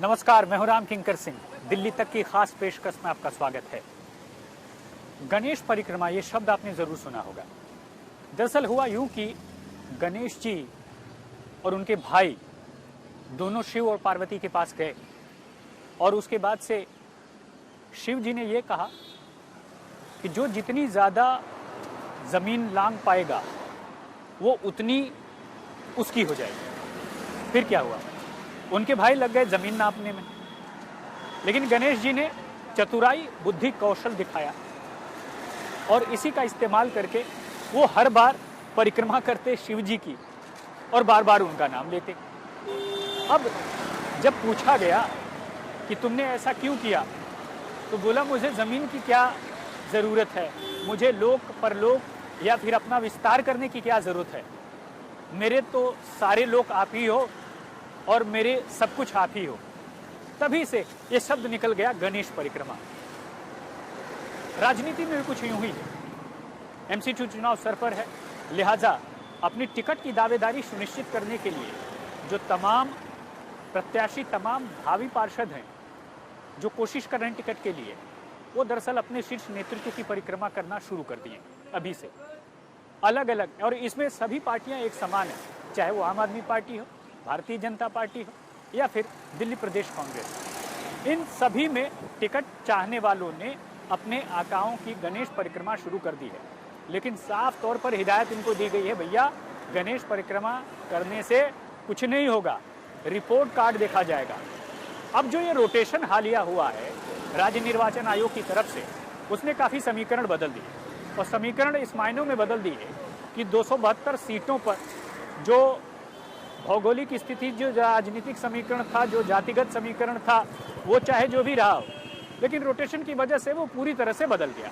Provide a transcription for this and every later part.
नमस्कार, मैं हूं राम किंकर सिंह। दिल्ली तक की खास पेशकश में आपका स्वागत है। गणेश परिक्रमा, ये शब्द आपने जरूर सुना होगा। दरअसल हुआ यूं कि गणेश जी और उनके भाई दोनों शिव और पार्वती के पास गए और उसके बाद से शिव जी ने ये कहा कि जो जितनी ज्यादा जमीन लांग पाएगा वो उतनी उसकी हो जाएगी। फिर क्या हुआ? उनके भाई लग गए जमीन नापने में, लेकिन गणेश जी ने चतुराई, बुद्धि, कौशल दिखाया और इसी का इस्तेमाल करके वो हर बार परिक्रमा करते शिव जी की और बार बार उनका नाम लेते। अब जब पूछा गया कि तुमने ऐसा क्यों किया, तो बोला मुझे जमीन की क्या जरूरत है, मुझे लोक परलोक या फिर अपना विस्तार करने की क्या जरूरत है। मेरे तो सारे लोग आप ही हो और मेरे सब कुछ आप ही हो। तभी से ये शब्द निकल गया गणेश परिक्रमा। राजनीति में भी कुछ यूं ही है। एमसीक्यू चुनाव सर पर है, लिहाजा अपनी टिकट की दावेदारी सुनिश्चित करने के लिए जो तमाम प्रत्याशी, तमाम भावी पार्षद हैं जो कोशिश कर रहे हैं टिकट के लिए, वो दरअसल अपने शीर्ष नेतृत्व की परिक्रमा करना शुरू कर दिए अभी से, अलग अलग। और इसमें सभी पार्टियां एक समान है, चाहे वो आम आदमी पार्टी हो, भारतीय जनता पार्टी हो या फिर दिल्ली प्रदेश कांग्रेस। इन सभी में टिकट चाहने वालों ने अपने आकाओं की गणेश परिक्रमा शुरू कर दी है, लेकिन साफ तौर पर हिदायत इनको दी गई है, भैया गणेश परिक्रमा करने से कुछ नहीं होगा, रिपोर्ट कार्ड देखा जाएगा। अब जो ये रोटेशन हालिया हुआ है राज्य निर्वाचन आयोग की तरफ से, उसने काफी समीकरण बदल दिए और समीकरण इस मायनों में बदल दिए कि 272 सीटों पर जो भौगोलिक स्थिति, जो राजनीतिक समीकरण था, जो जातिगत समीकरण था, वो चाहे जो भी रहा हो, लेकिन रोटेशन की वजह से वो पूरी तरह से बदल गया।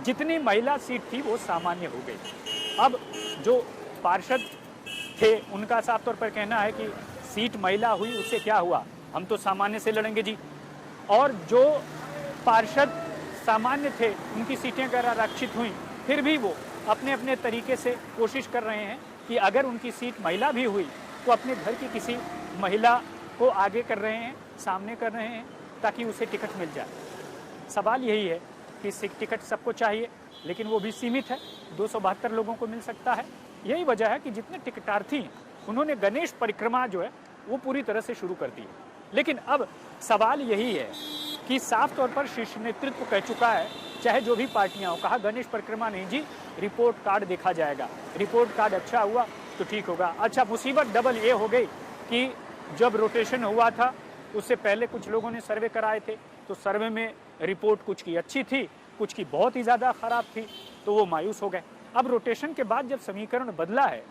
जितनी महिला सीट थी वो सामान्य हो गई। अब जो पार्षद थे उनका साफ तौर पर कहना है कि सीट महिला हुई उससे क्या हुआ, हम तो सामान्य से लड़ेंगे जी। और जो पार्षद सामान्य थे उनकी सीटें अगर आरक्षित हुई, फिर भी वो अपने अपने तरीके से कोशिश कर रहे हैं कि अगर उनकी सीट महिला भी हुई तो अपने घर की किसी महिला को आगे कर रहे हैं, सामने कर रहे हैं, ताकि उसे टिकट मिल जाए। सवाल यही है कि टिकट सबको चाहिए, लेकिन वो भी सीमित है, 272 लोगों को मिल सकता है। यही वजह है कि जितने टिकटार्थी हैं उन्होंने गणेश परिक्रमा जो है वो पूरी तरह से शुरू कर दी है। लेकिन अब सवाल यही है कि साफ तौर पर शीर्ष नेतृत्व कह चुका है, चाहे जो भी पार्टियां हो, कहा गणेश परिक्रमा नहीं जी, रिपोर्ट कार्ड देखा जाएगा। रिपोर्ट कार्ड अच्छा हुआ तो ठीक होगा। अच्छा, मुसीबत डबल ये हो गई कि जब रोटेशन हुआ था उससे पहले कुछ लोगों ने सर्वे कराए थे, तो सर्वे में रिपोर्ट कुछ की अच्छी थी, कुछ की बहुत ही ज्यादा खराब थी, तो वो मायूस हो गए। अब रोटेशन के बाद जब समीकरण बदला है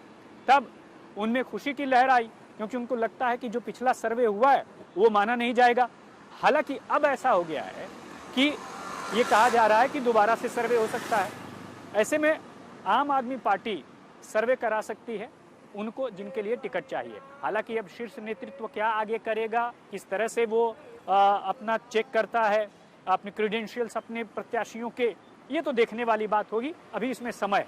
तब उनमें खुशी की लहर आई, क्योंकि उनको लगता है कि जो पिछला सर्वे हुआ है वो माना नहीं जाएगा। हालांकि अब ऐसा हो गया है कि ये कहा जा रहा है कि दोबारा से सर्वे हो सकता है। ऐसे में आम आदमी पार्टी सर्वे करा सकती है उनको जिनके लिए टिकट चाहिए। हालांकि अब शीर्ष नेतृत्व क्या आगे करेगा, किस तरह से वो अपना चेक करता है अपने क्रेडेंशियल्स अपने प्रत्याशियों के, ये तो देखने वाली बात होगी, अभी इसमें समय।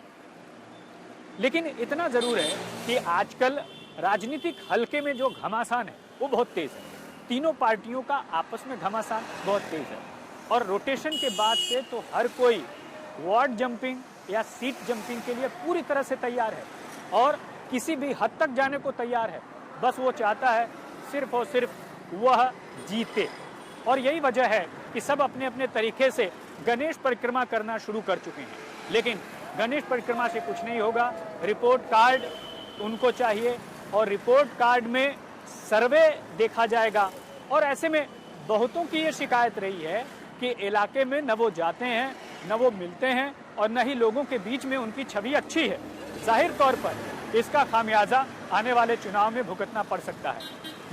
लेकिन इतना जरूर है कि आजकल राजनीतिक हल्के में जो घमासान है वो बहुत तेज है। तीनों पार्टियों का आपस में घमासान बहुत तेज है और रोटेशन के बाद से तो हर कोई वार्ड जंपिंग या सीट जंपिंग के लिए पूरी तरह से तैयार है और किसी भी हद तक जाने को तैयार है। बस वो चाहता है सिर्फ और सिर्फ वह जीते। और यही वजह है कि सब अपने अपने तरीके से गणेश परिक्रमा करना शुरू कर चुके हैं। लेकिन गणेश परिक्रमा से कुछ नहीं होगा, रिपोर्ट कार्ड उनको चाहिए और रिपोर्ट कार्ड में सर्वे देखा जाएगा। और ऐसे में बहुतों की ये शिकायत रही है कि इलाके में न वो जाते हैं, न वो मिलते हैं और न ही लोगों के बीच में उनकी छवि अच्छी है। जाहिर तौर पर इसका खामियाजा आने वाले चुनाव में भुगतना पड़ सकता है।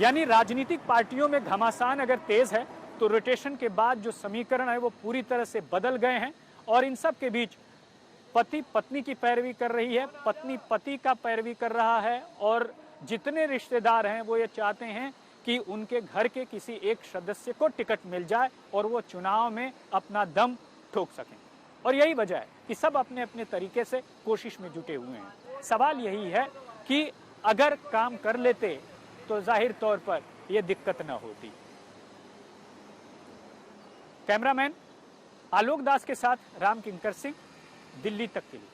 यानी राजनीतिक पार्टियों में घमासान अगर तेज है तो रोटेशन के बाद जो समीकरण है वो पूरी तरह से बदल गए हैं और इन सब के बीच पति पत्नी की पैरवी कर रही है, पत्नी पति का पैरवी कर रहा है और जितने रिश्तेदार हैं वो ये चाहते हैं कि उनके घर के किसी एक सदस्य को टिकट मिल जाए और वो चुनाव में अपना दम ठोक सकें। और यही वजह है कि सब अपने अपने तरीके से कोशिश में जुटे हुए हैं। सवाल यही है कि अगर काम कर लेते तो जाहिर तौर पर यह दिक्कत न होती। कैमरामैन आलोक दास के साथ राम किंकर सिंह, दिल्ली तक के लिए।